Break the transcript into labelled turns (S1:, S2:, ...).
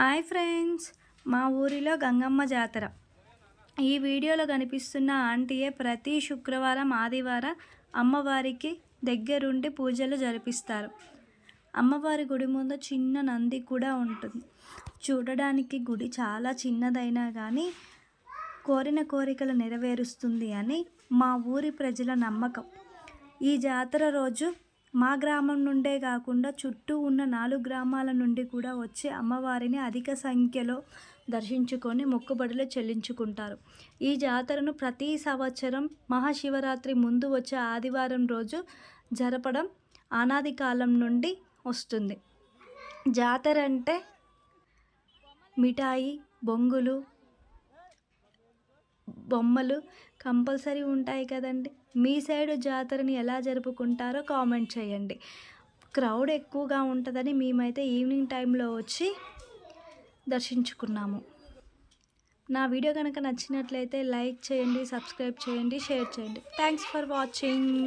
S1: Hi friends, మా ఊరిలో గంగమ్మ జాతర. ఈ వీడియోలో కనిపిస్తున్న ఆంటీయే ప్రతి శుక్రవారం ఆదివారం అమ్మవారికి దగ్గరుండి పూజలు జరిపిస్తారు. అమ్మవారి గుడి ముందు చిన్న నంది కూడా ఉంటుంది. చూడడానికి గుడి చాలా చిన్నదైనా కానీ కోరిన కోరికలు నెరవేరుస్తుంది అని మా ఊరి ప్రజల నమ్మకం. ఈ జాతర రోజు మా గ్రామం నుండే కాకుండా చుట్టూ ఉన్న 4 గ్రామాల నుండి కూడా వచ్చి అమ్మవారిని అధిక సంఖ్యలో దర్శించుకొని మొక్కుబడులు చెల్లించుకుంటారు. ఈ జాతరను ప్రతి సంవత్సరం మహాశివరాత్రి ముందు వచ్చే ఆదివారం రోజు జరపడం అనాది కాలం నుండి వస్తుంది. జాతర అంటే మిఠాయి, బొంగులు, బొమ్మలు కంపల్సరీ ఉంటాయి కదండి. మీ సైడ్ జాతరని ఎలా జరుపుకుంటారో కామెంట్ చేయండి. క్రౌడ్ ఎక్కువగా ఉంటుందని మేమైతే ఈవినింగ్ టైంలో వచ్చి దర్శించుకున్నాము. నా వీడియో కనుక నచ్చినట్లయితే లైక్ చేయండి, సబ్స్క్రైబ్ చేయండి, షేర్ చేయండి. Thanks for watching.